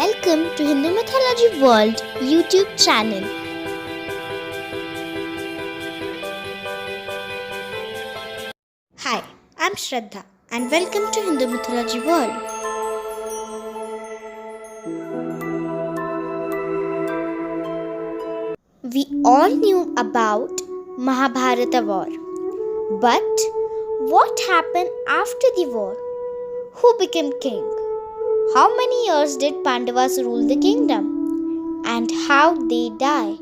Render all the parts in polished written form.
Welcome to Hindu Mythology World YouTube channel. Hi, I'm Shraddha and welcome to Hindu Mythology World. We all knew about Mahabharata war. But what happened after the war? Who became king? How many years did Pandavas rule the kingdom? And how they die?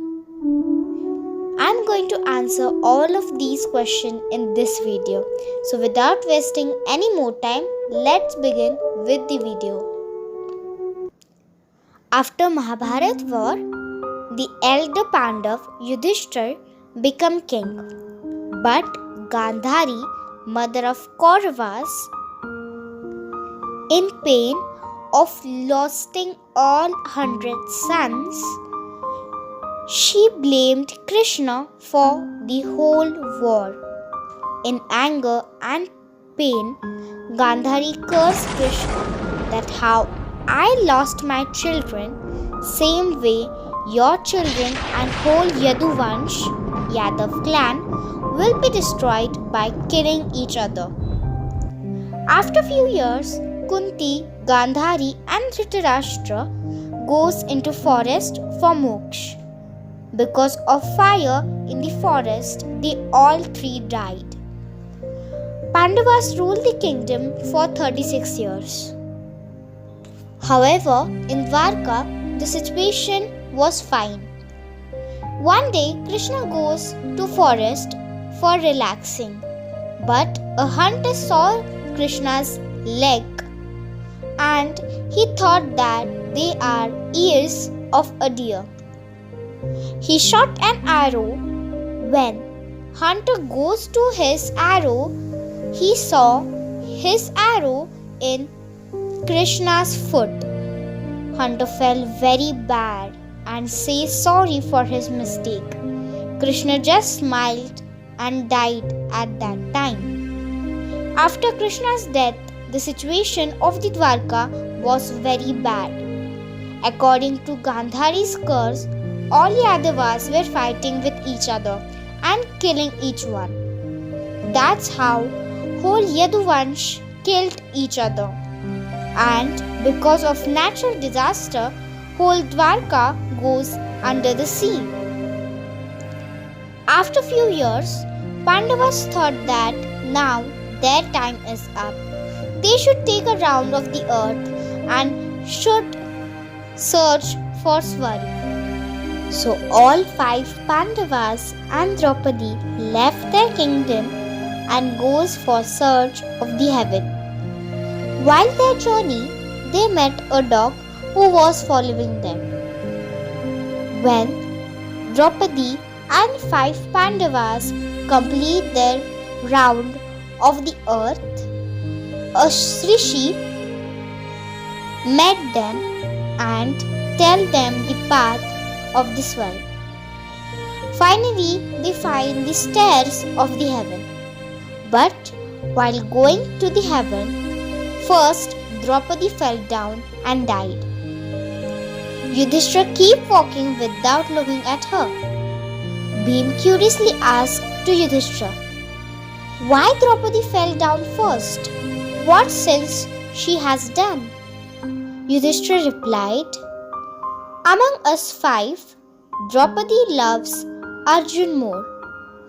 I'm going to answer all of these questions in this video. So without wasting any more time, let's begin with the video. After Mahabharata war, the elder Pandav Yudhishthir became king. But Gandhari, mother of Kauravas, in pain of losing all 100 sons, she blamed Krishna for the whole war. In anger and pain, Gandhari cursed Krishna that how I lost my children, same way your children and whole Yaduvansh, Yadav clan, will be destroyed by killing each other. After few years, Kunti, Gandhari and Dhritarashtra goes into forest for moksha. Because of fire in the forest, they all three died. Pandavas ruled the kingdom for 36 years. However, in Dwarka, the situation was fine. One day, Krishna goes to forest for relaxing, but a hunter saw Krishna's leg and he thought that they are ears of a deer. He shot an arrow. When hunter goes to his arrow, he saw his arrow in Krishna's foot. Hunter felt very bad and says sorry for his mistake. Krishna just smiled and died at that time. After Krishna's death, the situation of the Dwarka was very bad. According to Gandhari's curse, all Yadavas were fighting with each other and killing each one. That's how whole Yaduvansh killed each other. And because of natural disaster, whole Dwarka goes under the sea. After few years, Pandavas thought that now their time is up. They should take a round of the earth and should search for Swarga. So all 5 Pandavas and Draupadi left their kingdom and goes for search of the heaven. While their journey, they met a dog who was following them. When Draupadi and 5 Pandavas complete their round of the earth, a Rishi met them and tell them the path of this world. Finally, they find the stairs of the heaven. But while going to the heaven, first Draupadi fell down and died. Yudhishthira kept walking without looking at her. Bhim curiously asked to Yudhishthira, why Draupadi fell down first? What sins she has done? Yudhishthira replied, among us 5, Draupadi loves Arjun more,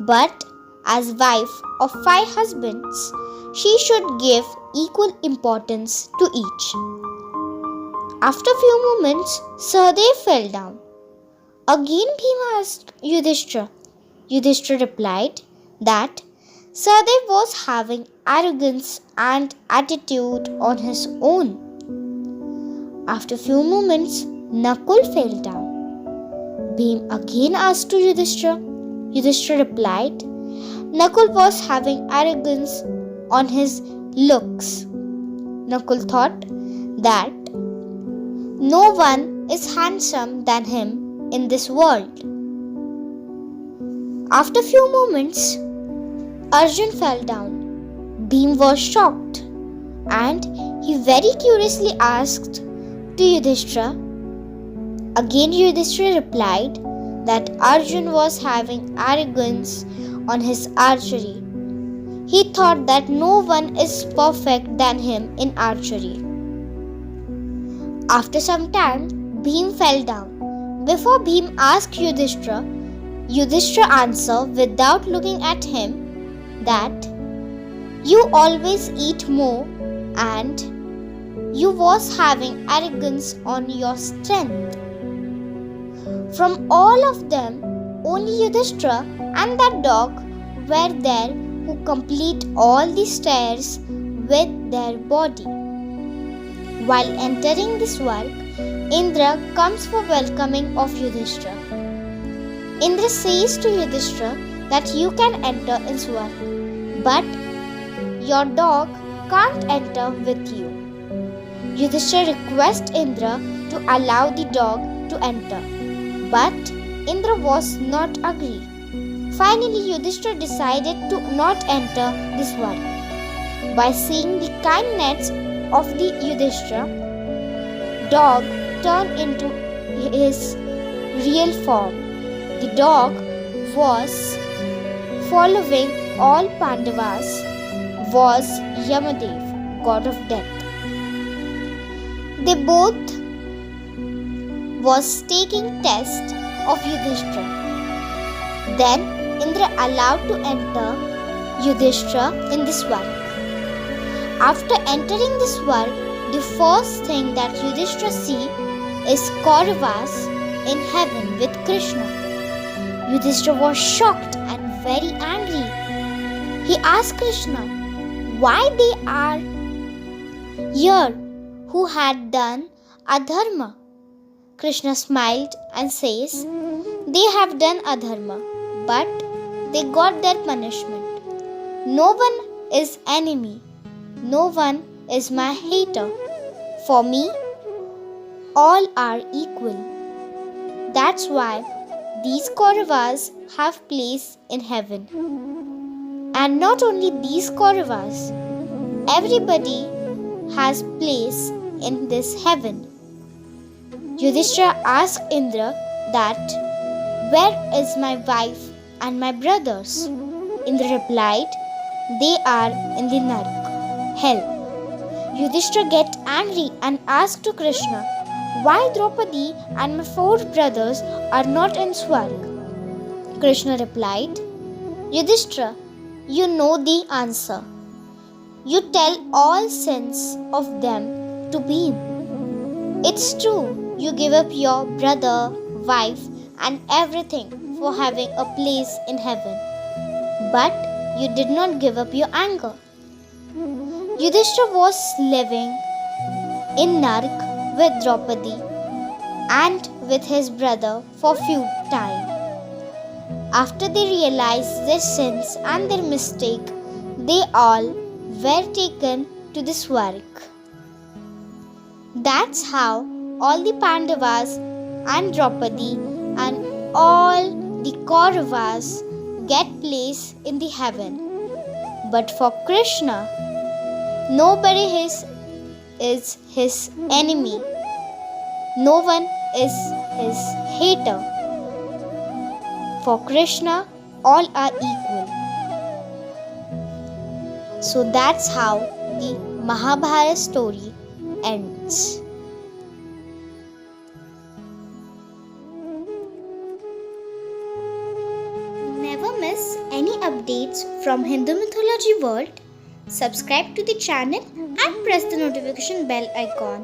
but as wife of 5 husbands, she should give equal importance to each. After few moments, Sahadev fell down. Again Bhima asked Yudhishthira. Yudhishthira replied that Sahadev was having arrogance and attitude on his own. After few moments, Nakul fell down. Bhim again asked to Yudhishthira. Yudhishthira replied, Nakul was having arrogance on his looks. Nakul thought that no one is handsome than him in this world. After few moments, Arjun fell down. Bhim was shocked and he very curiously asked to Yudhishthira Again Yudhishthira replied that Arjun was having arrogance on his archery. He thought that no one is perfect than him in archery. After some time, Bhim fell down. Before Bhim asked Yudhishthira, Yudhishthira answered without looking at him that you always eat more and you was having arrogance on your strength. From all of them, only Yudhishthira and that dog were there who complete all the stairs with their body. While entering the Swarg, Indra comes for welcoming of Yudhishthira. Indra says to Yudhishthira that you can enter in Swarg, but your dog can't enter with you. Yudhishthira requests Indra to allow the dog to enter, but Indra was not agree. Finally, Yudhishthira decided to not enter the Swarg. By seeing the kindness of the Yudhishthira, dog turned into his real form. The dog was following all Pandavas, was Yamadev, god of death. They both was taking test of Yudhishthira. Then Indra allowed to enter Yudhishthira in the Swarg. After entering the Swarg, the first thing that Yudhishthira see is Kauravas in heaven with Krishna. Yudhishthira was shocked and very angry. He asked Krishna why they are here who had done adharma. Krishna smiled and says, they have done adharma, but they got their punishment. No one is enemy. No one is my hater. For me, all are equal. That's why these Kauravas have place in heaven. And not only these Kauravas, everybody has place in this heaven. Yudhishthira asked Indra that, where is my wife and my brothers? Indra replied, they are in the Nark, hell. Yudhishthira get angry and asked to Krishna, why Draupadi and my 4 brothers are not in Swarg? Krishna replied, Yudhishthira, you know the answer. You tell all sins of them to Bhim. It's true, you give up your brother, wife and everything for having a place in heaven. But you did not give up your anger. Yudhishthira was living in Nark with Draupadi and with his brother for few time. After they realized their sins and their mistake, they all were taken to the Swarg. That's how all the Pandavas and Draupadi and all the Kauravas get place in the heaven. But for Krishna, nobody is his enemy. No one is his hater. For Krishna, all are equal. So that's how the Mahabharata story ends. Never miss any updates from Hindu mythology world. Subscribe to the channel and press the notification bell icon.